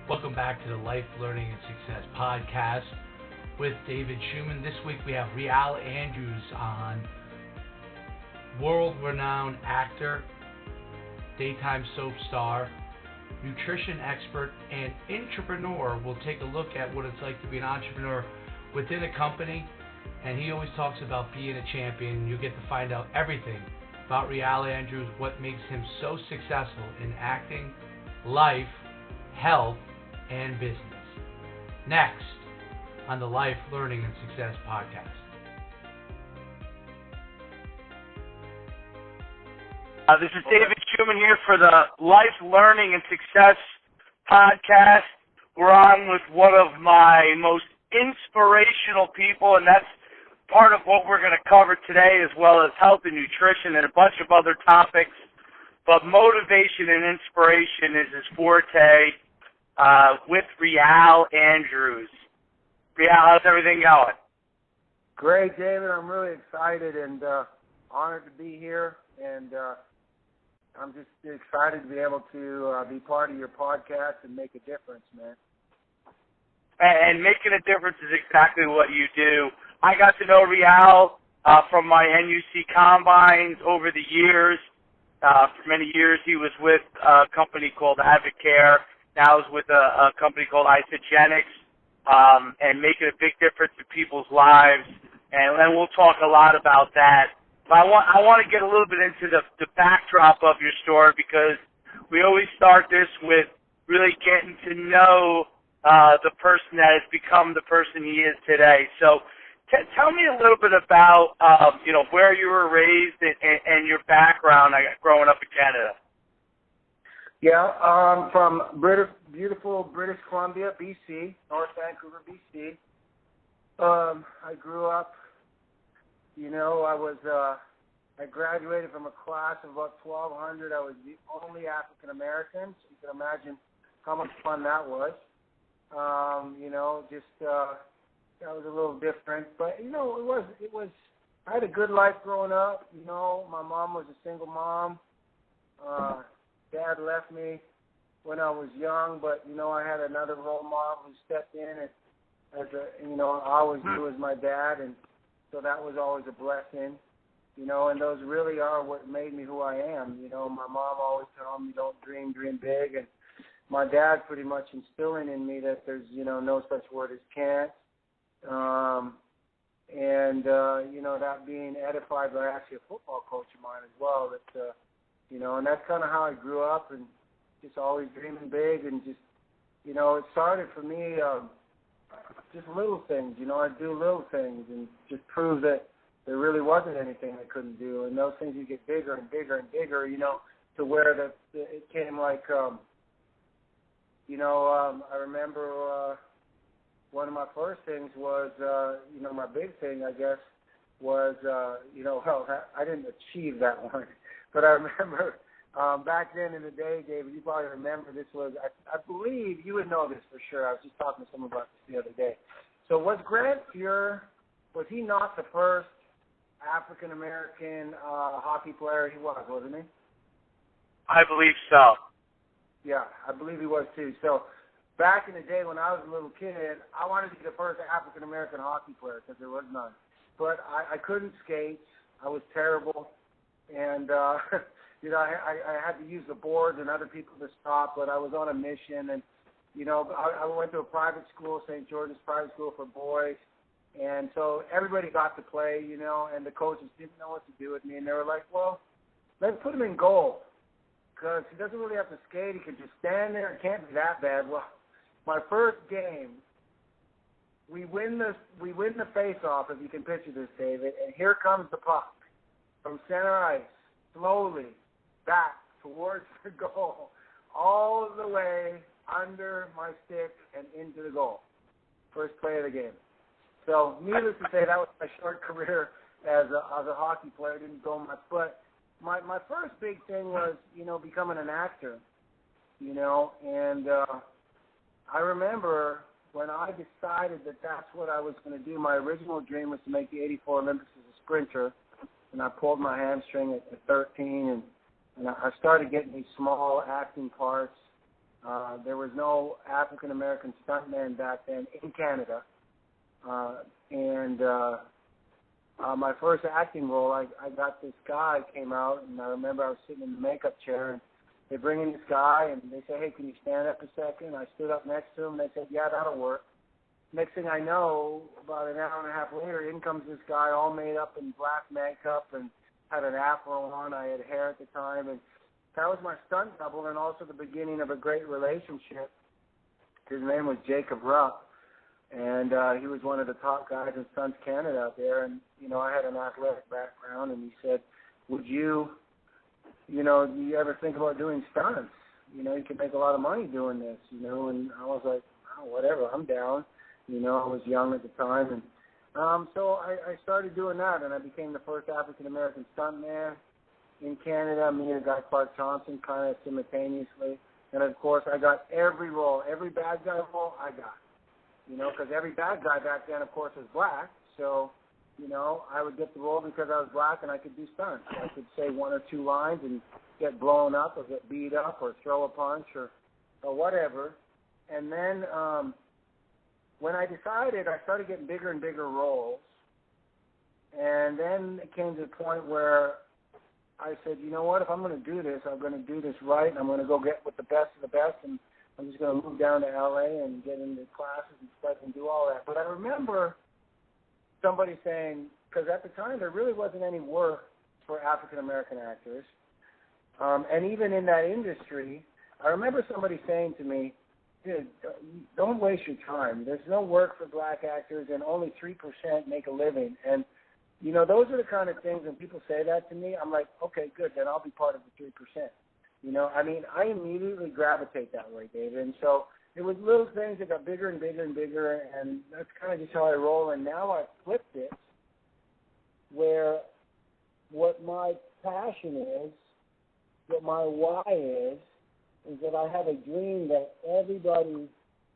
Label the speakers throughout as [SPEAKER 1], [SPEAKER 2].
[SPEAKER 1] Welcome back to the Life, Learning, and Success podcast with David Schuman. This week we have Rial Andrews on, world-renowned actor, daytime soap star, nutrition expert, and entrepreneur. We'll take a look at what it's like to be an entrepreneur within a company, and he always talks about being a champion. You'll get to find out everything about Rial Andrews, what makes him so successful in acting, life, health, and business. Next on the Life, Learning, and Success podcast.
[SPEAKER 2] This is David Schuman here for the Life, Learning, and Success podcast. We're on with one of my most inspirational people, and that's part of what we're going to cover today, as well as health and nutrition and a bunch of other topics. But motivation and inspiration is his forte with Rial Andrews. Rial, how's everything going?
[SPEAKER 3] Great, David. I'm really excited and honored to be here, and I'm just excited to be able to be part of your podcast and make a difference, man.
[SPEAKER 2] And making a difference is exactly what you do. I got to know Rial from my NUC combines over the years. For many years, he was with a company called Advocare. Now he's with a company called Isogenics, and making a big difference in people's lives. And we'll talk a lot about that. But I want to get a little bit into the backdrop of your story, because we always start this with really getting to know the person that has become the person he is today. So tell me a little bit about where you were raised and your background growing up in Canada.
[SPEAKER 3] Yeah, from beautiful British Columbia, BC, North Vancouver, BC. I grew up, I graduated from a class of about 1,200. I was the only African American, so you can imagine how much fun that was. That was a little different, but it was. I had a good life growing up. My mom was a single mom. Dad left me when I was young, but I had another role model who stepped in as I always knew as my dad, and so that was always a blessing. And those really are what made me who I am. My mom always told me, don't dream big, and my dad pretty much instilling in me that there's no such word as can't. That being edified by actually a football coach of mine as well. That and that's kind of how I grew up, and just always dreaming big, and just it started for me just little things. I'd do little things and just prove that there really wasn't anything I couldn't do, and those things you get bigger and bigger and bigger. To where it came like I remember. One of my first things was, my big thing, I guess, was, I didn't achieve that one. But I remember back then in the day, David, you probably remember this was, I believe you would know this for sure. I was just talking to someone about this the other day. So was Grant Fuhr, was he not the first African-American hockey player? He was, wasn't he?
[SPEAKER 2] I believe so.
[SPEAKER 3] Yeah, I believe he was too. So back in the day when I was a little kid, I wanted to be the first African-American hockey player because there was none. But I couldn't skate. I was terrible. And, I had to use the boards and other people to stop, but I was on a mission. And, I went to a private school, St. George's Private School for boys. And so everybody got to play, and the coaches didn't know what to do with me. And they were like, well, let's put him in goal because he doesn't really have to skate. He can just stand there. It can't be that bad. Well, my first game, we win the face-off, if you can picture this, David, and here comes the puck from center ice, slowly back towards the goal, all the way under my stick and into the goal. First play of the game. So, needless to say, that was my short career as a hockey player. Didn't go much, but my first big thing was, becoming an actor, and I remember when I decided that that's what I was going to do. My original dream was to make the '84 Olympics as a sprinter, and I pulled my hamstring at 13, and I started getting these small acting parts, There was no African American stuntman back then in Canada, and my first acting role, I got this guy came out, and I remember I was sitting in the makeup chair, and they bring in this guy, and they say, "Hey, can you stand up a second?" I stood up next to him, and they said, "Yeah, that'll work." Next thing I know, about an hour and a half later, in comes this guy all made up in black makeup and had an afro on. I had hair at the time, and that was my stunt double, and also the beginning of a great relationship. His name was Jacob Rupp, and he was one of the top guys in Stunts Canada out there. And, I had an athletic background, and he said, do you ever think about doing stunts? You can make a lot of money doing this, and I was like, oh, whatever, I'm down. I was young at the time, and so I started doing that, and I became the first African-American stuntman in Canada. Me and a guy, Clark Thompson, kind of simultaneously. And, of course, I got every role, every bad guy role I got, because every bad guy back then, of course, was black. So, I would get the role because I was black and I could do stunts. I could say one or two lines and get blown up or get beat up or throw a punch or whatever. And then when I decided, I started getting bigger and bigger roles. And then it came to the point where I said, you know what, if I'm going to do this, I'm going to do this right, and I'm going to go get with the best of the best, and I'm just going to move down to L.A. and get into classes and stuff and do all that. But I remember somebody saying, because at the time there really wasn't any work for African-American actors, and even in that industry, I remember somebody saying to me, dude, don't waste your time. There's no work for black actors, and only 3% make a living. And those are the kind of things when people say that to me, I'm like, okay, good, then I'll be part of the 3%. I immediately gravitate that way, David. And so it was little things that got bigger and bigger and bigger, and that's kind of just how I roll. And now I've flipped it where what my passion is, what my why is that I have a dream that everybody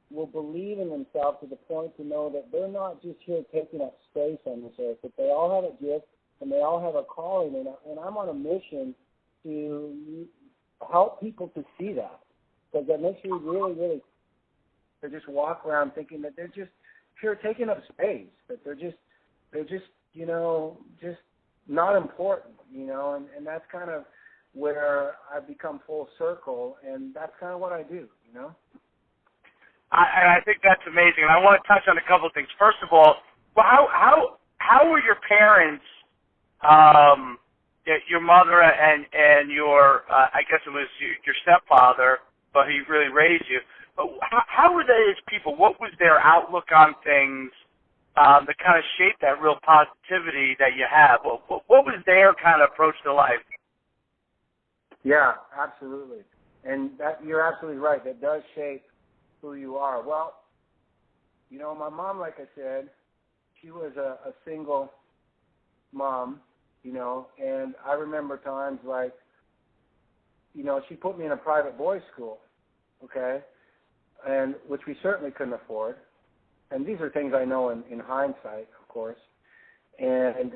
[SPEAKER 3] will believe in themselves to the point to know that they're not just here taking up space on this earth, but they all have a gift and they all have a calling, and I'm on a mission to help people to see that, because that makes you really, really, to just walk around thinking that they're just here taking up space, that they're just just not important, and that's kind of where I've become full circle, and that's kind of what I do,
[SPEAKER 2] I think that's amazing, and I want to touch on a couple of things. First of all, how were your parents, your mother and your, I guess it was your stepfather, but he really raised you. But how were they as people? What was their outlook on things that kind of shaped that real positivity that you have? What was their kind of approach to life?
[SPEAKER 3] Yeah, absolutely. And you're absolutely right. That does shape who you are. Well, my mom, like I said, she was a single mom, and I remember times like, she put me in a private boys' school, okay, and which we certainly couldn't afford. And these are things I know in hindsight, of course. And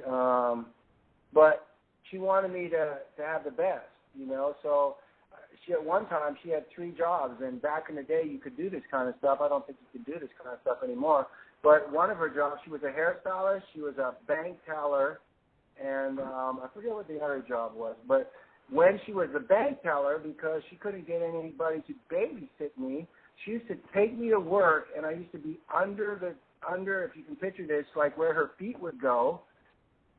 [SPEAKER 3] but she wanted me to have the best, so she at one time she had 3 jobs, and back in the day you could do this kind of stuff. I don't think you can do this kind of stuff anymore. But one of her jobs, she was a hairstylist, she was a bank teller, and I forget what the other job was. But when she was a bank teller, because she couldn't get anybody to babysit me, she used to take me to work, and I used to be under, if you can picture this, like where her feet would go,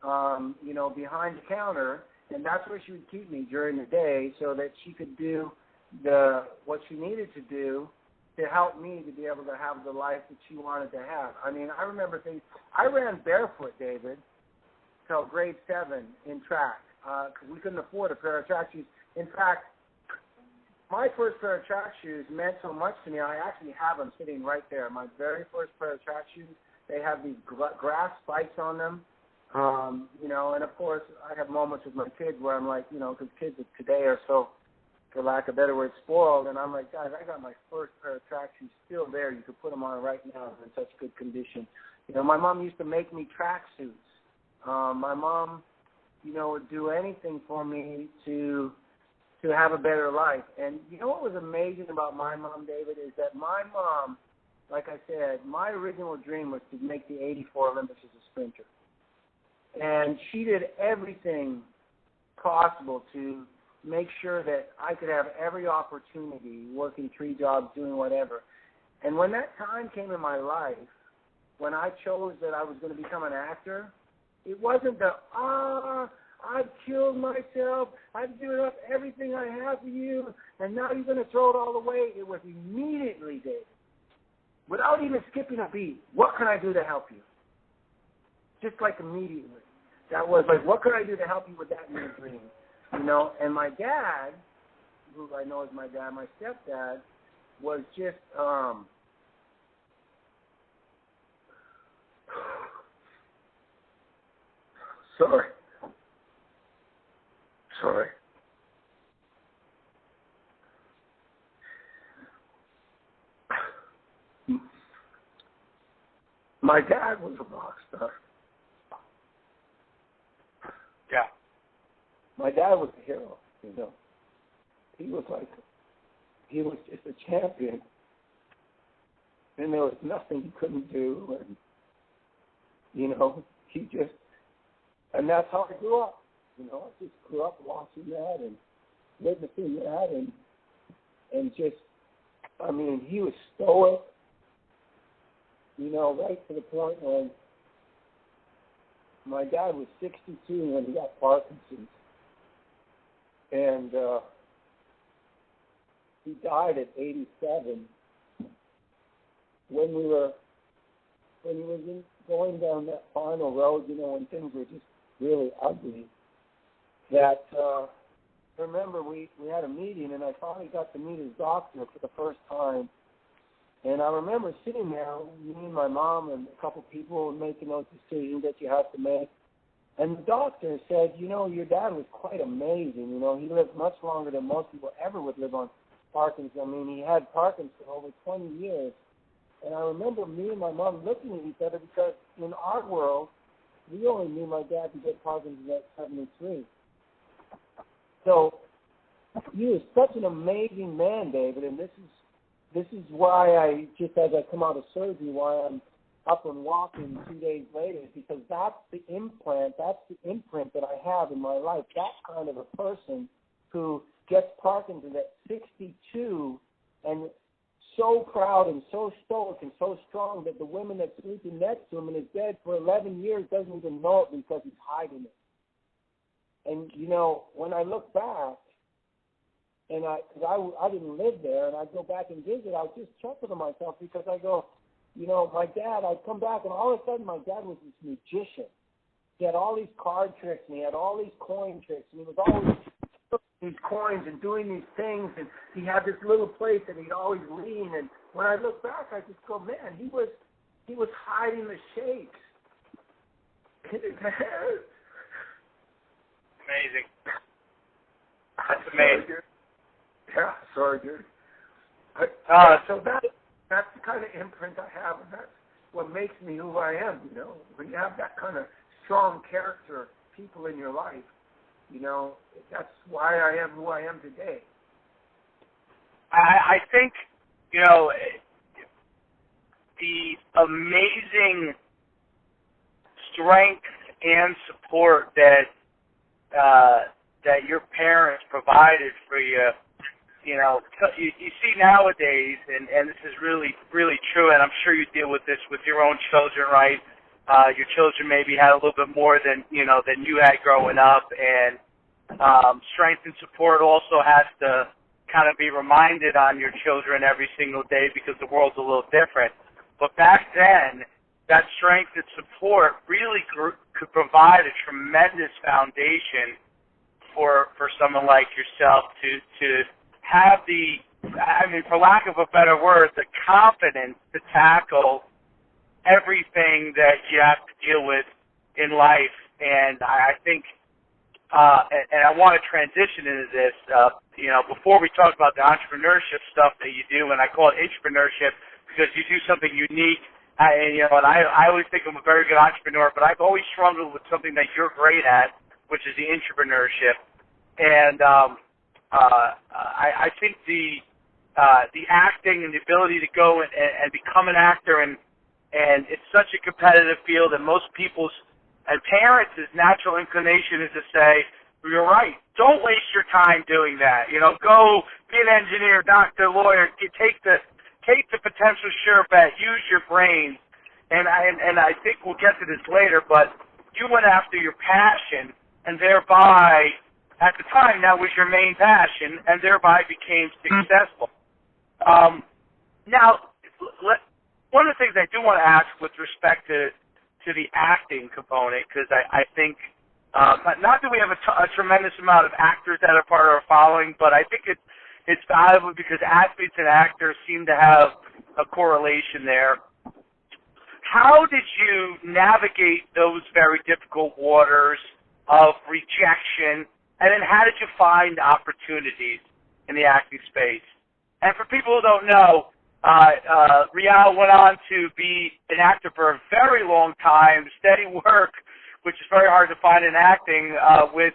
[SPEAKER 3] behind the counter. And that's where she would keep me during the day so that she could do what she needed to do to help me to be able to have the life that she wanted to have. I mean, I remember things. I ran barefoot, David, till grade 7 in track because we couldn't afford a pair of track shoes. In fact, my first pair of track shoes meant so much to me. I actually have them sitting right there. My very first pair of track shoes, they have these grass spikes on them. And of course, I have moments with my kids where I'm like, because kids of today are so, for lack of a better word, spoiled. And I'm like, guys, I got my first pair of track shoes still there. You could put them on right now in such good condition. My mom used to make me track suits. My mom, would do anything for me to to have a better life. And you know what was amazing about my mom, David, is that my mom, like I said, my original dream was to make the 84 Olympics as a sprinter. And she did everything possible to make sure that I could have every opportunity, working 3 jobs, doing whatever. And when that time came in my life, when I chose that I was going to become an actor, it wasn't the, I've killed myself, I've given up everything I have for you, and now you're going to throw it all away. It was immediately, David, without even skipping a beat, what can I do to help you? Just like immediately. That was like, what can I do to help you with that new dream? You know, and my dad, who I know is my dad, my stepdad, was just, sorry. My dad was a rock star.
[SPEAKER 2] Yeah.
[SPEAKER 3] My dad was a hero, you know. He was just a champion. And there was nothing he couldn't do. And, you know, and that's how I grew up. You know, I just grew up watching that and witnessing that and just, I mean, he was stoic, you know, right to the point when my dad was 62 when he got Parkinson's. And he died at 87 when he was going down that final road, you know, when things were just really ugly. That, remember, we had a meeting, and I finally got to meet his doctor for the first time. And I remember sitting there, me and my mom and a couple people making those decisions that you have to make. And the doctor said, you know, your dad was quite amazing. You know, he lived much longer than most people ever would live on Parkinson's. I mean, he had Parkinson's for over 20 years. And I remember me and my mom looking at each other because in our world, we only knew my dad to get Parkinson's at 73. So he was such an amazing man, David, and this is why I, just as I come out of surgery, why I'm up and walking 2 days later, is because that's the imprint that I have in my life. That kind of a person who gets Parkinson's at 62 and so proud and so stoic and so strong that the woman that's sleeping next to him and is dead for 11 years doesn't even know it because he's hiding it. And, you know, when I look back, and because I didn't live there, and I'd go back and visit, I would just chuckle to myself because I go, you know, my dad, I'd come back, and all of a sudden my dad was this magician. He had all these card tricks, and he had all these coin tricks, and he was always these coins and doing these things, and he had this little place that he'd always lean. And when I look back, I just go, man, he was hiding the shakes.
[SPEAKER 2] Amazing. That's amazing.
[SPEAKER 3] Yeah, sorry, dude. So that's the kind of imprint I have, and that's what makes me who I am, you know. When you have that kind of strong character, people in your life, you know, that's why I am who I am today.
[SPEAKER 2] I think, you know, the amazing strength and support that your parents provided for you, you know, you see nowadays, and this is really, really true, and I'm sure you deal with this with your own children, right? Your children maybe had a little bit more than you had growing up, and strength and support also has to kind of be reminded on your children every single day because the world's a little different. But back then, that strength and support really could provide a tremendous foundation for someone like yourself to have the, I mean, for lack of a better word, the confidence to tackle everything that you have to deal with in life. And I think, and I want to transition into this, you know, before we talk about the entrepreneurship stuff that you do, and I call it entrepreneurship because you do something unique. And I always think I'm a very good entrepreneur, but I've always struggled with something that you're great at, which is the entrepreneurship. And I think the acting and the ability to go and become an actor, and it's such a competitive field, and most people's and parents' natural inclination is to say, you're right, don't waste your time doing that. You know, go be an engineer, doctor, lawyer, take the potential sure bet, use your brain. And I think we'll get to this later, but you went after your passion, and thereby, at the time, that was your main passion, and thereby became successful. Now, one of the things I do want to ask with respect to the acting component, because I think, not that we have a tremendous amount of actors that are part of our following, but I think it's valuable because athletes and actors seem to have a correlation there. How did you navigate those very difficult waters of rejection, and then how did you find opportunities in the acting space? And for people who don't know, Rial went on to be an actor for a very long time, steady work, which is very hard to find in acting, with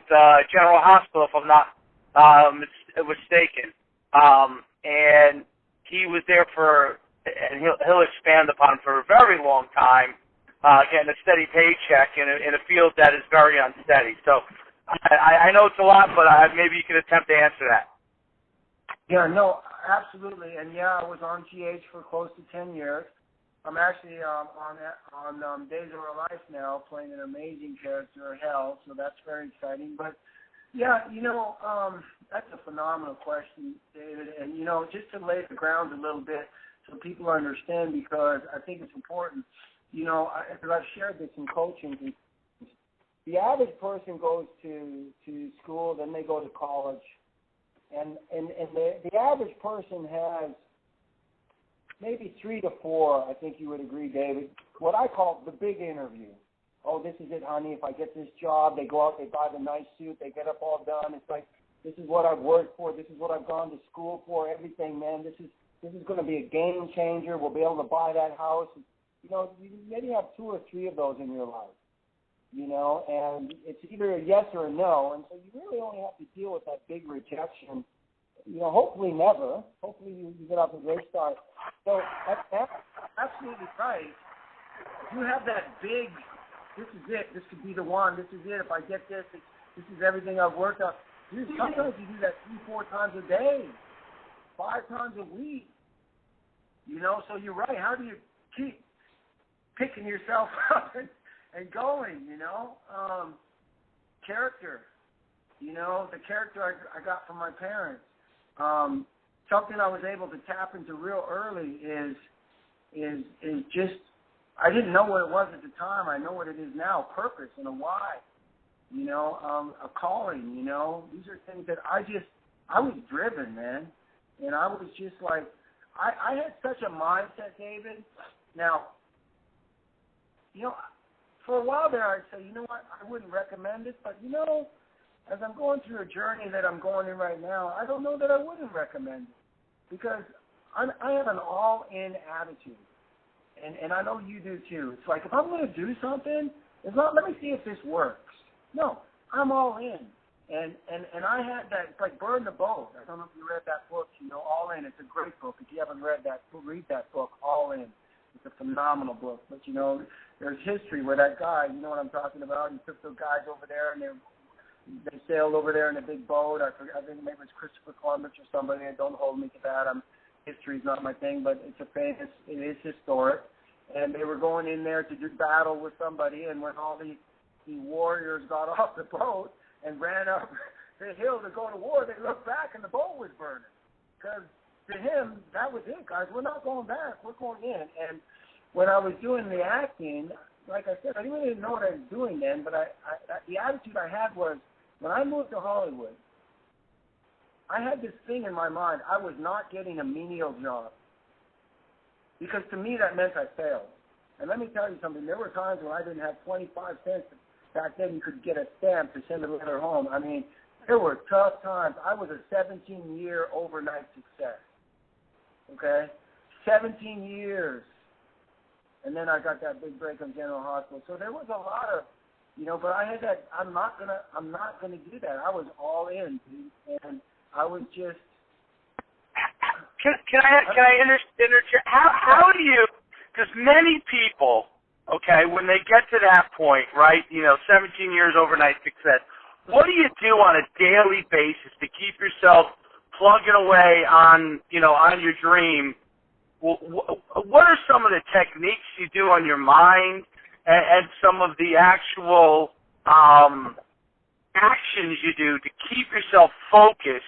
[SPEAKER 2] General Hospital, if I'm not mistaken. And he was there and he'll expand upon for a very long time, getting a steady paycheck in a field that is very unsteady. So I know it's a lot, but maybe you can attempt to answer that.
[SPEAKER 3] Yeah, no, absolutely. And yeah, I was on GH for close to 10 years. I'm actually on Days of Our Life now, playing an amazing character, Hell, so that's very exciting. But yeah, that's a phenomenal question, David. And, just to lay the ground a little bit so people understand, because I think it's important, because I've shared this in coaching. The average person goes to school, then they go to college. And the average person has maybe 3 to 4, I think you would agree, David, what I call the big interview. Oh, this is it, honey. If I get this job, they go out, they buy the nice suit, they get up all done. It's like, this is what I've worked for. This is what I've gone to school for. Everything, man. This is going to be a game changer. We'll be able to buy that house. You maybe have 2 or 3 of those in your life. And it's either a yes or a no. And so you really only have to deal with that big rejection. Hopefully never. Hopefully you get off a great start. So that's absolutely right. You have that big, this is it. This could be the one. This is it. If I get this, this is everything I've worked on. Dude, sometimes you do that 3-4 times a day, 5 times a week. So you're right. How do you keep picking yourself up and going, character, the character I got from my parents. Something I was able to tap into real early is just, I didn't know what it was at the time. I know what it is now, purpose and a why, a calling, These are things that I was driven, man. And I was just like, I had such a mindset, David. Now, for a while there, I'd say, what, I wouldn't recommend it, but, as I'm going through a journey that I'm going in right now, I don't know that I wouldn't recommend it, because I have an all-in attitude, and I know you do too. It's like, if I'm going to do something, it's not, let me see if this works. No, I'm all in, and I had that, it's like Burn the Boat. I don't know if you read that book, All In. It's a great book. If you haven't read that, read that book, All In. It's a phenomenal book, but there's history where that guy, you know what I'm talking about, he took those guys over there and they sailed over there in a big boat. I think maybe it was Christopher Columbus or somebody, and don't hold me to that. History's not my thing, but it is historic. And they were going in there to do battle with somebody, and when all the warriors got off the boat and ran up the hill to go to war, they looked back and the boat was burning. Because to him, that was it, guys. We're not going back. We're going in. And when I was doing the acting, like I said, I really didn't know what I was doing then, but the attitude I had was, when I moved to Hollywood, I had this thing in my mind. I was not getting a menial job, because to me that meant I failed. And let me tell you something. There were times when I didn't have 25 cents. Back then you could get a stamp to send a letter home. I mean, there were tough times. I was a 17-year overnight success. Okay? 17 years. And then I got that big break on General Hospital. So there was a lot of, but I had that, I'm not gonna do that. I was all in, dude. And I was just.
[SPEAKER 2] Can I interject? How do you? Because many people, okay, when they get to that point, right? 17 years overnight success. What do you do on a daily basis to keep yourself plugging away on your dream? What are some of the techniques you do on your mind and some of the actual actions you do to keep yourself focused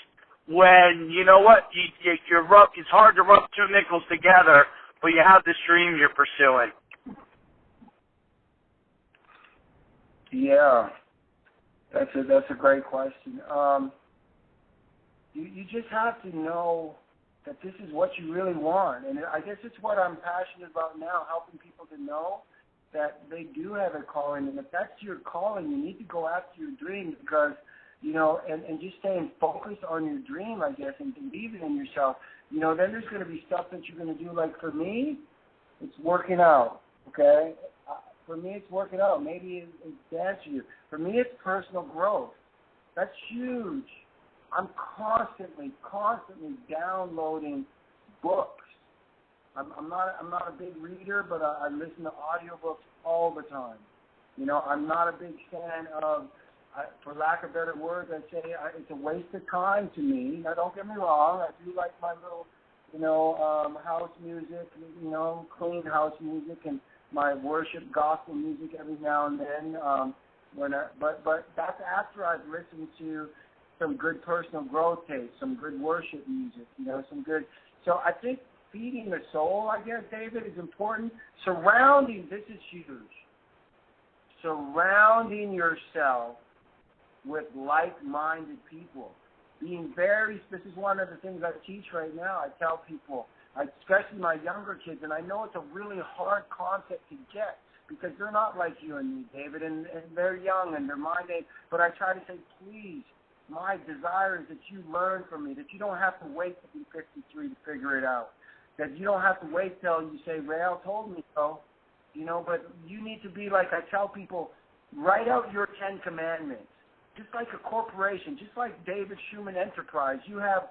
[SPEAKER 2] when, it's hard to rub two nickels together, but you have this dream you're pursuing?
[SPEAKER 3] Yeah, that's a great question. You just have to know that this is what you really want. And I guess it's what I'm passionate about now, helping people to know that they do have a calling. And if that's your calling, you need to go after your dream because, and just staying focused on your dream, I guess, and believing in yourself. Then there's going to be stuff that you're going to do. Like for me, it's working out, okay? For me, it's working out. Maybe it's dancing. For me, it's personal growth. That's huge. I'm constantly downloading books. I'm not a big reader, but I listen to audiobooks all the time. I'm not a big fan of, for lack of better words, I'd say it's a waste of time to me. Now, don't get me wrong. I do like my little, house music, clean house music, and my worship gospel music every now and then. But that's after I've listened to some good personal growth tapes, some good worship music, some good. So I think feeding the soul, I guess, David, is important. This is huge. Surrounding yourself with like-minded people. This is one of the things I teach right now. I tell people, especially my younger kids, and I know it's a really hard concept to get because they're not like you and me, David, and they're young and they're my age, but I try to say, please, my desire is that you learn from me, that you don't have to wait to be 53 to figure it out, that you don't have to wait till you say, Rael told me so, but you need to be like I tell people, write out your 10 commandments, just like a corporation, just like David Schuman Enterprise. You have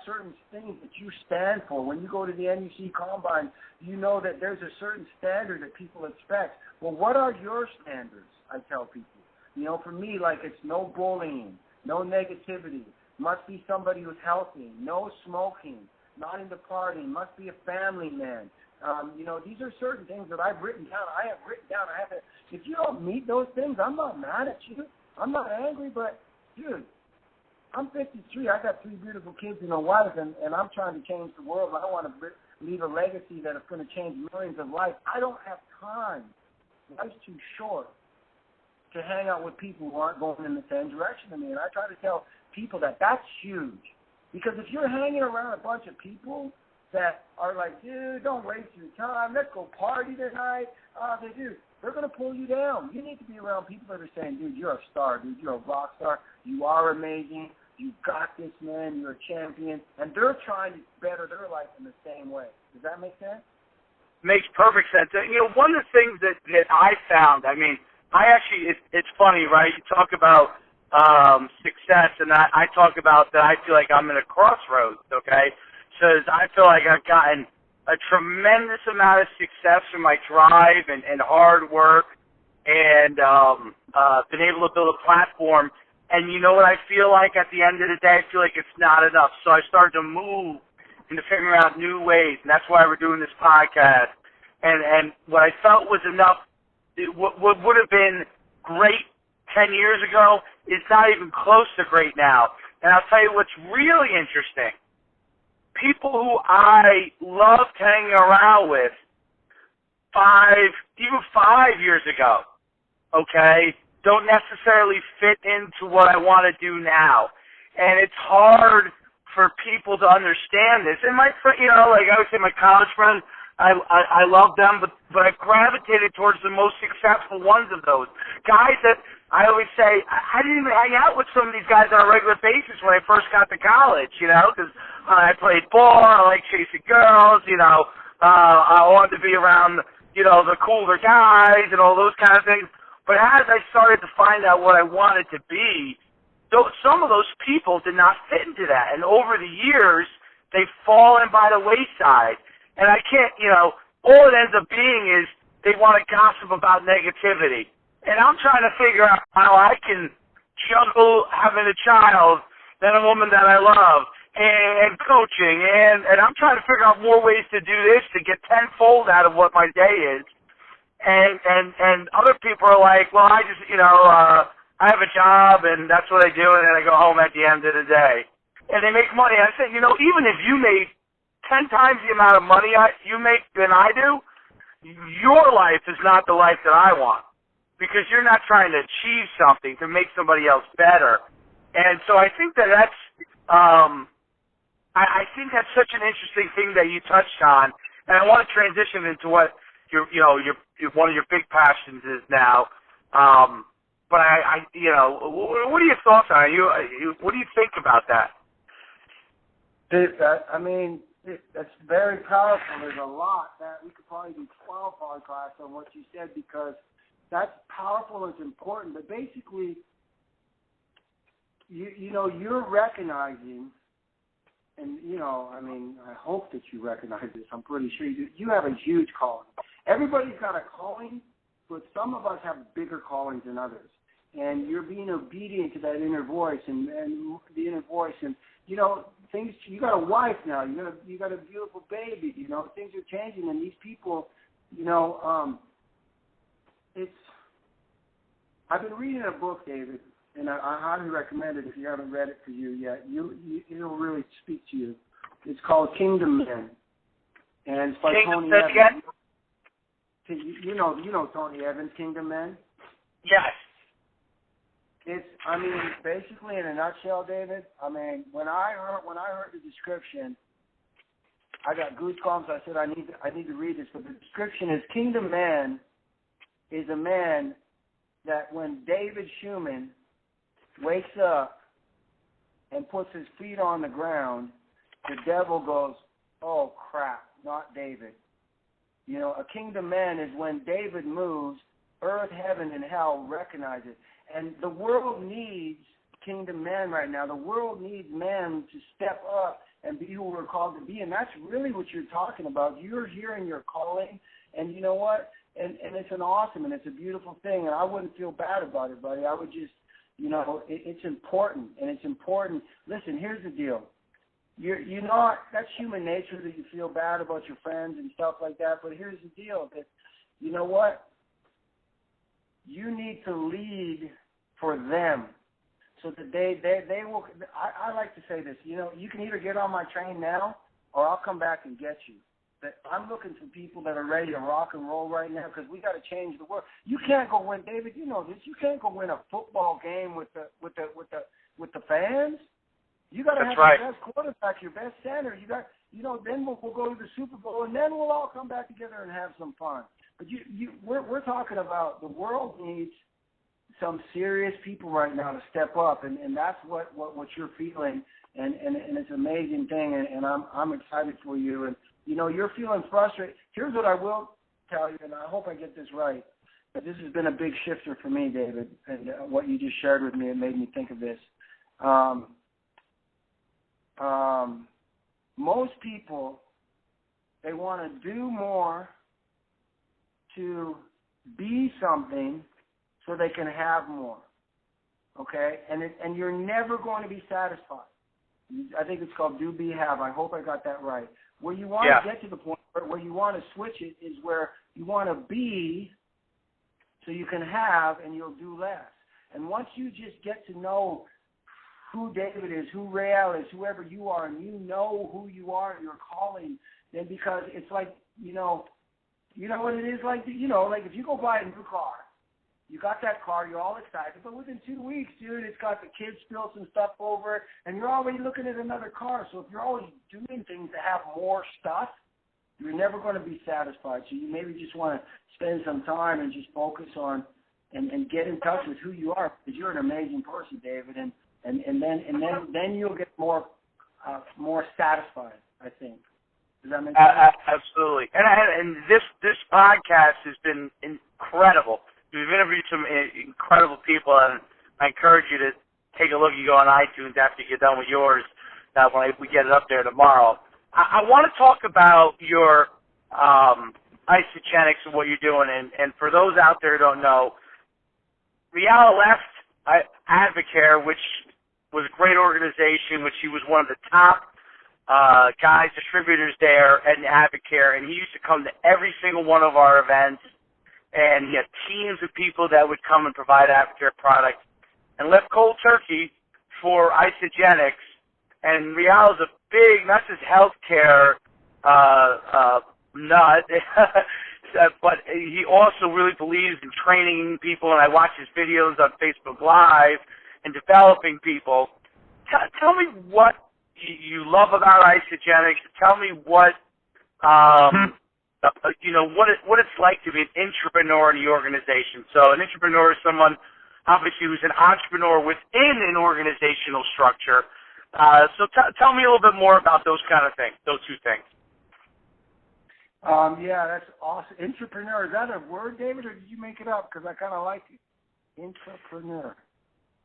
[SPEAKER 3] certain things that you stand for. When you go to the NUC Combine, you know that there's a certain standard that people expect. Well, what are your standards, I tell people? For me, like it's no bullying, no negativity, must be somebody who's healthy, no smoking, not into partying, must be a family man. These are certain things that I've written down. I have written down. If you don't meet those things, I'm not mad at you. I'm not angry, but, dude, I'm 53. I got 3 beautiful kids and a wife, and I'm trying to change the world. I want to leave a legacy that is going to change millions of lives. I don't have time. Life's too short to hang out with people who aren't going in the same direction as me. And I try to tell people that that's huge. Because if you're hanging around a bunch of people that are like, dude, don't waste your time, let's go party tonight, they're going to pull you down. You need to be around people that are saying, dude, you're a star, dude, you're a rock star, you are amazing, you got this, man, you're a champion, and they're trying to better their life in the same way. Does that make sense?
[SPEAKER 2] Makes perfect sense. One of the things that I found, it's funny, right? You talk about success, and I talk about that I feel like I'm at a crossroads, okay? Because I feel like I've gotten a tremendous amount of success from my drive and hard work and been able to build a platform. And you know what I feel like at the end of the day? I feel like it's not enough. So I started to move into figuring out new ways, and that's why we're doing this podcast. And what I felt was enough, what would have been great 10 years ago is not even close to great now. And I'll tell you what's really interesting. People who I loved hanging around with even 5 years ago, okay, don't necessarily fit into what I want to do now. And it's hard for people to understand this. And like I would say my college friends, I love them, but I gravitated towards the most successful ones of those. Guys that I always say, I didn't even hang out with some of these guys on a regular basis when I first got to college, because I played ball, I like chasing girls, I wanted to be around, the cooler guys and all those kind of things. But as I started to find out what I wanted to be, some of those people did not fit into that. And over the years, they've fallen by the wayside. And I can't, all it ends up being is they want to gossip about negativity. And I'm trying to figure out how I can juggle having a child, then a woman that I love, and coaching. And I'm trying to figure out more ways to do this to get tenfold out of what my day is. And other people are like, well, I just, I have a job, and that's what I do, and then I go home at the end of the day. And they make money. I say, even if you made 10 times the amount of money you make than I do, your life is not the life that I want, because you're not trying to achieve something to make somebody else better. And so I think that's I think that's such an interesting thing that you touched on, and I want to transition into what your one of your big passions is now. But what are your thoughts on it? What do you think about that?
[SPEAKER 3] That's very powerful. There's a lot that we could probably do 12 podcasts on what you said, because that's powerful and it's important. But basically, you're recognizing, and I hope that you recognize this. I'm pretty sure you have a huge calling. Everybody's got a calling, but some of us have bigger callings than others. And you're being obedient to that inner voice and the inner voice, and things. You got a wife now. You got a beautiful baby. Things are changing, and these people, I've been reading a book, David, and I highly recommend it if you haven't read it for you yet. It'll really speak to you. It's called Kingdom Men, and it's by Tony Evans. You know Tony Evans, Kingdom Men?
[SPEAKER 2] Yes.
[SPEAKER 3] It's, basically in a nutshell, David, when I heard the description, I got goosebumps. I said, I need to read this. But the description is, Kingdom Man is a man that when David Schuman wakes up and puts his feet on the ground, the devil goes, oh, crap, not David. A kingdom man is when David moves, earth, heaven, and hell recognize it. And the world needs kingdom men right now. The world needs men to step up and be who we're called to be. And that's really what you're talking about. You're hearing your calling, and you know what? And it's an awesome and it's a beautiful thing. And I wouldn't feel bad about it, buddy. I would just, it's important, and it's important. Listen, here's the deal. You're not, that's human nature that you feel bad about your friends and stuff like that. But here's the deal, that, you know what? You need to lead for them so that they will. I like to say this, you can either get on my train now or I'll come back and get you. But I'm looking for people that are ready to rock and roll right now, because we got to change the world. You can't go win, David. You know this. You can't go win a football game with the fans. You got to have
[SPEAKER 2] right.
[SPEAKER 3] Your best quarterback, your best center. You got, then we'll go to the Super Bowl, and then we'll all come back together and have some fun. But we're talking about, the world needs some serious people right now to step up, and that's what you're feeling, and it's an amazing thing, and I'm excited for you, and you're feeling frustrated. Here's what I will tell you, and I hope I get this right, but this has been a big shifter for me, David, and what you just shared with me, it made me think of this. Most people, they want to do more to be something so they can have more, okay? And you're never going to be satisfied. I think it's called do, be, have. I hope I got that right. Where you want to get to the point where you want to switch it is where you want to be so you can have and you'll do less. And once you just get to know who David is, who Rael is, whoever you are, and you know who you are and your calling, then because it's like, you know what it is like, like if you go buy a new car, you got that car, you're all excited, but within 2 weeks, dude, it's got the kids spill some stuff over it, and you're already looking at another car. So if you're always doing things to have more stuff, you're never going to be satisfied. So you maybe just want to spend some time and just focus on and get in touch with who you are, because you're an amazing person, David, and then you'll get more satisfied, I think. Does that make sense?
[SPEAKER 2] Absolutely. And this podcast has been incredible. We've interviewed some incredible people, and I encourage you to take a look. You go on iTunes after you get done with yours, when we get it up there tomorrow. I want to talk about your isogenics and what you're doing. And for those out there who don't know, Rial left Advocare, which was a great organization, which he was one of the top distributors there at Advocare, and he used to come to every single one of our events, and he had teams of people that would come and provide Advocare products, and left cold turkey for isogenics. And Rial is a big, not just healthcare nut, but he also really believes in training people, and I watch his videos on Facebook Live and developing people. Tell me what you love about isogenics. Tell me what what it's like to be an entrepreneur in the organization. So an entrepreneur is someone, obviously, who's an entrepreneur within an organizational structure. So tell me a little bit more about those kind of things, those two things.
[SPEAKER 3] Yeah, that's awesome. Entrepreneur, is that a word, David, or did you make it up? Because I kind of like it. Entrepreneur.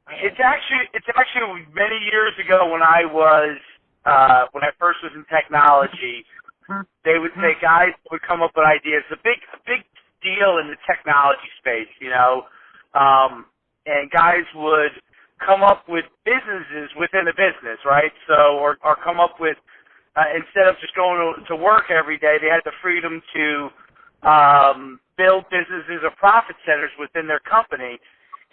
[SPEAKER 2] It's actually many years ago when I first was in technology. They would say guys would come up with ideas. It's a big deal in the technology space, and guys would come up with businesses within a business, right? So, or come up with instead of just going to work every day, they had the freedom to build businesses or profit centers within their company.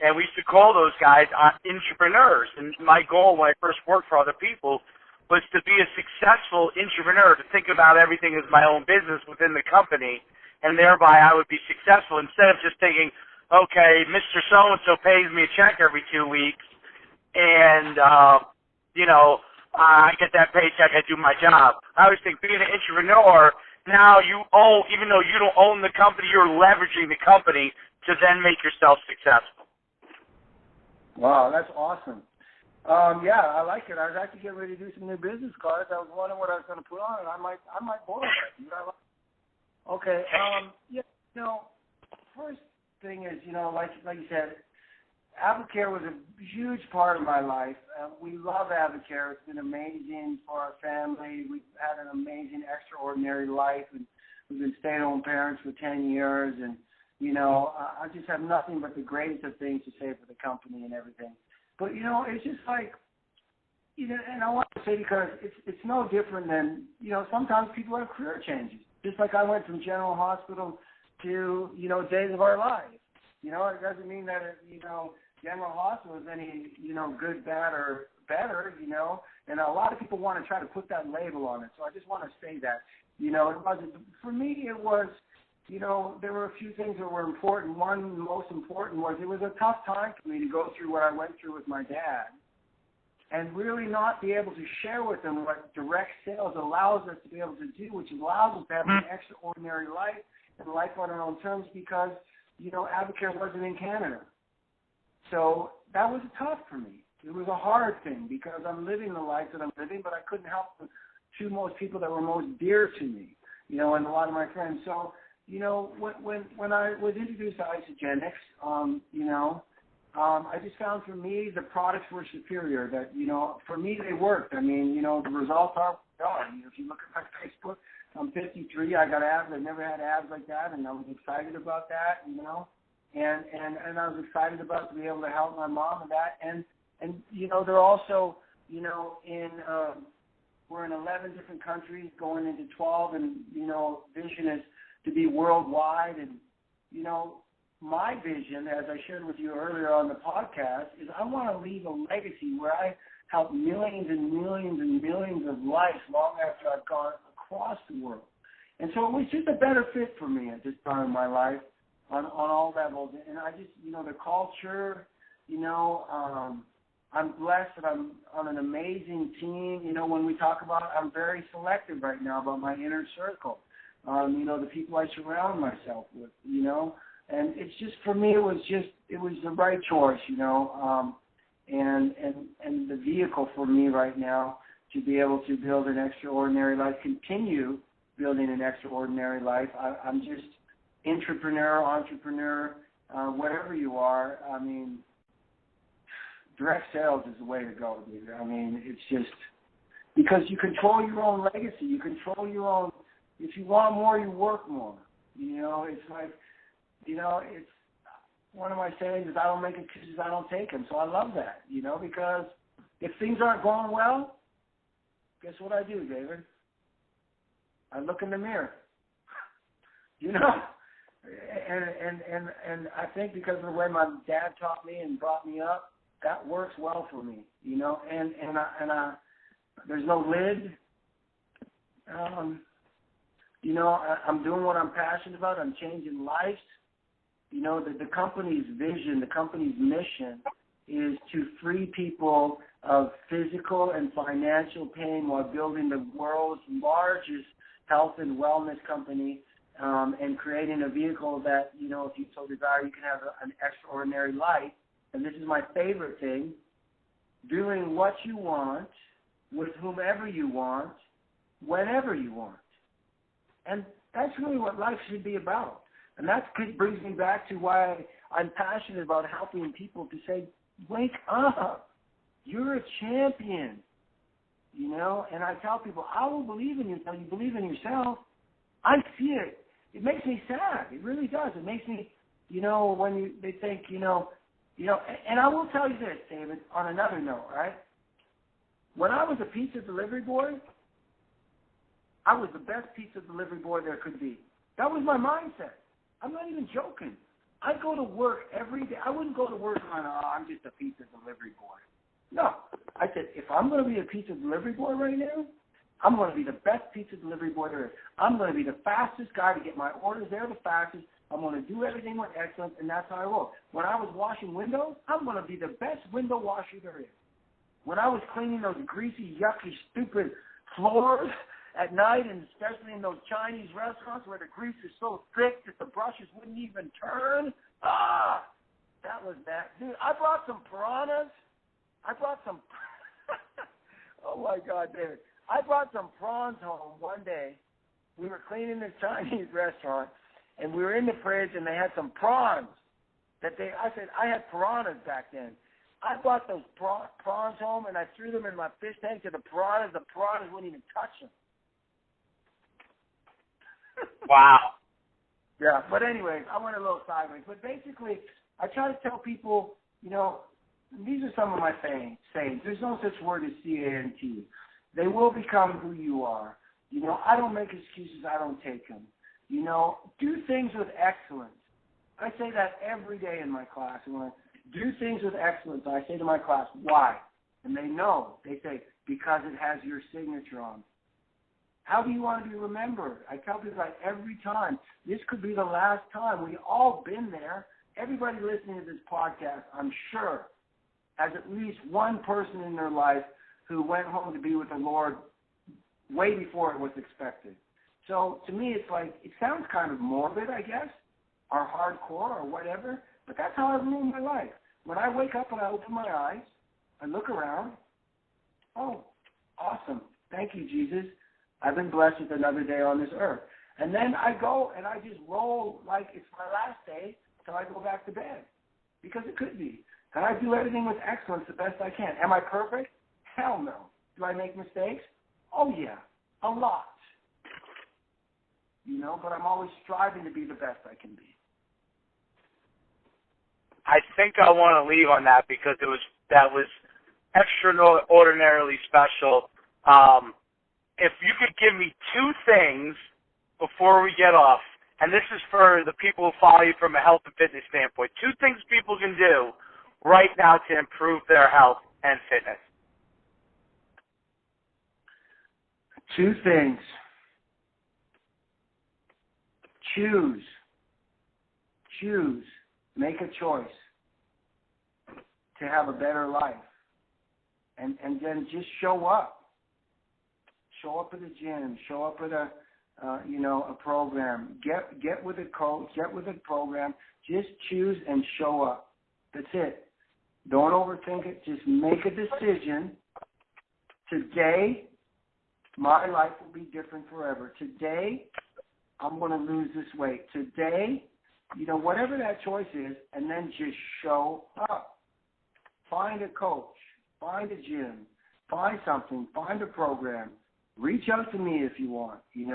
[SPEAKER 2] And we used to call those guys entrepreneurs. And my goal when I first worked for other people was to be a successful entrepreneur, to think about everything as my own business within the company, and thereby I would be successful instead of just thinking, okay, Mr. So-and-so pays me a check every 2 weeks, and, I get that paycheck, I do my job. I always think being an entrepreneur, now you own, even though you don't own the company, you're leveraging the company to then make yourself successful.
[SPEAKER 3] Wow, that's awesome. Yeah, I like it. I was actually getting ready to do some new business cards. I was wondering what I was going to put on, and I might borrow it. Okay. First thing is, like you said, Advocare was a huge part of my life. We love Advocare. It's been amazing for our family. We've had an amazing, extraordinary life, and we've been stay-at-home parents for 10 years, and I just have nothing but the greatest of things to say for the company and everything. But, it's just like, and I want to say because it's no different than, sometimes people have career changes. Just like I went from General Hospital to, Days of Our Lives. It doesn't mean that, General Hospital is any, good, bad, or better, and a lot of people want to try to put that label on it. So I just want to say that, it wasn't, for me, it was, there were a few things that were important. One, the most important, was it was a tough time for me to go through what I went through with my dad and really not be able to share with them what direct sales allows us to be able to do, which allows us to have an extraordinary life and life on our own terms because, Advocare wasn't in Canada. So that was tough for me. It was a hard thing because I'm living the life that I'm living, but I couldn't help the two most people that were most dear to me, and a lot of my friends. So, when I was introduced to isogenics, I just found for me the products were superior. That for me they worked. I mean, the results are done. If you look at my Facebook, I'm 53. I got abs. I never had abs like that, and I was excited about that. And I was excited about to be able to help my mom with that. And they're also we're in 11 different countries, going into 12, and vision is to be worldwide. And, my vision, as I shared with you earlier on the podcast, is I want to leave a legacy where I help millions and millions and millions of lives long after I've gone across the world. And so it was just a better fit for me at this time in my life on all levels. And I just, the culture, I'm blessed that I'm on an amazing team. When we talk about, I'm very selective right now about my inner circle. The people I surround myself with, and it's just, for me, it was the right choice, and the vehicle for me right now to be able to build an extraordinary life, continue building an extraordinary life. I'm just entrepreneur, whatever you are. I mean, direct sales is the way to go, dude. I mean, it's just because you control your own legacy. You control your own. If you want more, you work more. It's like, it's one of my sayings is I don't make excuses, I don't take them. So I love that, because if things aren't going well, guess what I do, David? I look in the mirror, and I think because of the way my dad taught me and brought me up, that works well for me, and there's no lid. I'm doing what I'm passionate about. I'm changing lives. The company's vision, the company's mission is to free people of physical and financial pain while building the world's largest health and wellness company, and creating a vehicle that, if you so desire, you can have an extraordinary life. And this is my favorite thing, doing what you want with whomever you want, whenever you want. And that's really what life should be about. And that brings me back to why I'm passionate about helping people to say, wake up. You're a champion. And I tell people, I will believe in you until you believe in yourself. I see it. It makes me sad. It really does. It makes me, when they think, and I will tell you this, David, on another note, right? When I was a pizza delivery boy, I was the best pizza delivery boy there could be. That was my mindset. I'm not even joking. I'd go to work every day. I wouldn't go to work on, I'm just a pizza delivery boy. No. I said, if I'm going to be a pizza delivery boy right now, I'm going to be the best pizza delivery boy there is. I'm going to be the fastest guy to get my orders there the fastest. I'm going to do everything with excellence, and that's how I roll. When I was washing windows, I'm going to be the best window washer there is. When I was cleaning those greasy, yucky, stupid floors at night, and especially in those Chinese restaurants where the grease is so thick that the brushes wouldn't even turn, that was that. Dude, I brought some piranhas. Oh, my God, David. I brought some prawns home one day. We were cleaning this Chinese restaurant, and we were in the fridge, and they had some prawns. I said, I had piranhas back then. I brought those prawns home, and I threw them in my fish tank to the piranhas. The piranhas wouldn't even touch them.
[SPEAKER 2] Wow.
[SPEAKER 3] Yeah, but anyways, I went a little sideways. But basically, I try to tell people, these are some of my sayings. There's no such word as CANT. They will become who you are. I don't make excuses. I don't take them. Do things with excellence. I say that every day in my class. And when I do things with excellence, I say to my class, why? And they know. They say, because it has your signature on it. How do you want to be remembered? I tell people that every time. This could be the last time. We've all been there. Everybody listening to this podcast, I'm sure, has at least one person in their life who went home to be with the Lord way before it was expected. So to me, it's like, it sounds kind of morbid, I guess, or hardcore or whatever, but that's how I rule my life. When I wake up and I open my eyes, I look around, oh, awesome. Thank you, Jesus. I've been blessed with another day on this earth. And then I go and I just roll like it's my last day till I go back to bed. Because it could be. And I do everything with excellence the best I can. Am I perfect? Hell no. Do I make mistakes? Oh, yeah. A lot. But I'm always striving to be the best I can be.
[SPEAKER 2] I think I want to leave on that because that was extraordinarily special. If you could give me two things before we get off, and this is for the people who follow you from a health and fitness standpoint, two things people can do right now to improve their health and fitness.
[SPEAKER 3] Two things. Choose. Make a choice to have a better life. And then just show up. Show up at the gym. Show up at a program. Get with a coach. Get with a program. Just choose and show up. That's it. Don't overthink it. Just make a decision. Today, my life will be different forever. Today, I'm going to lose this weight. Today, whatever that choice is, and then just show up. find a coach, find a gym, find something, find a program. Reach out to me if you want. You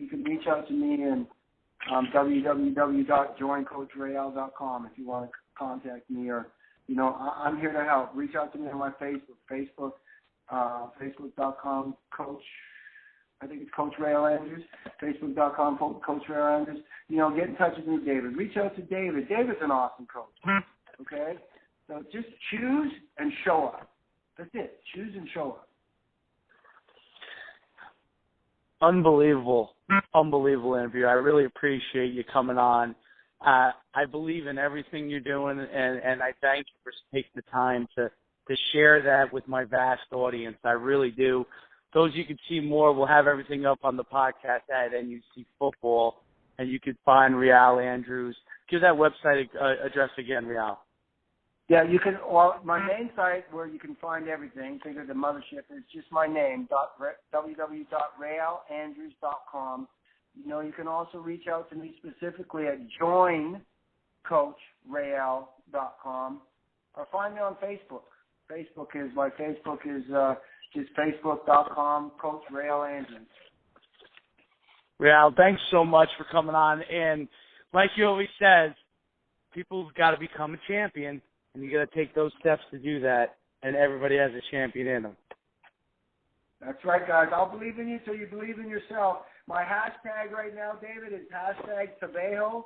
[SPEAKER 3] can reach out to me in www.joincoachreal.com if you want to contact me, or I'm here to help. Reach out to me on my Facebook, facebook.com Coach. I think it's Coach Rail Andrews. Facebook.com Coach Rail Andrews. Get in touch with me, David. Reach out to David. David's an awesome coach. Okay, so just choose and show up. That's it. Choose and show up.
[SPEAKER 4] Unbelievable interview. I really appreciate you coming on. I believe in everything you're doing, and I thank you for taking the time to share that with my vast audience. I really do. Those you can see more, we'll have everything up on the podcast at NUC Football, and you can find Real Andrews. Give that website address again, Real.
[SPEAKER 3] Yeah, you can. Well, my main site where you can find everything, think of the mothership, is just my name, www.realandrews.com. You can also reach out to me specifically at joincoachreal.com, or find me on Facebook. My Facebook is just facebook.com Coach Rail Andrews.
[SPEAKER 4] Real, thanks so much for coming on. And like you always says, people's got to become a champion, and you got to take those steps to do that. And everybody has a champion in them.
[SPEAKER 3] That's right, guys. I'll believe in you till you believe in yourself. My hashtag right now, David, is hashtag Tebejo,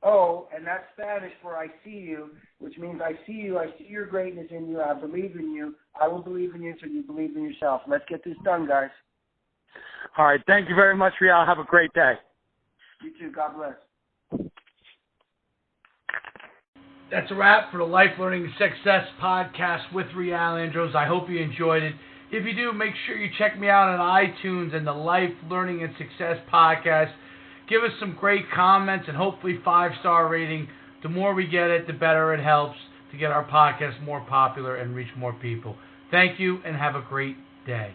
[SPEAKER 3] TEBVEO, and that's Spanish for I see you, which means I see you, I see your greatness in you, I believe in you, I will believe in you until you believe in yourself. Let's get this done, guys.
[SPEAKER 4] All right. Thank you very much, Real. Have a great day.
[SPEAKER 3] You too. God bless.
[SPEAKER 1] That's a wrap for the Life Learning Success Podcast with Real Andrews. I hope you enjoyed it. If you do, make sure you check me out on iTunes and the Life Learning and Success Podcast. Give us some great comments and hopefully 5-star rating. The more we get it, the better it helps to get our podcast more popular and reach more people. Thank you and have a great day.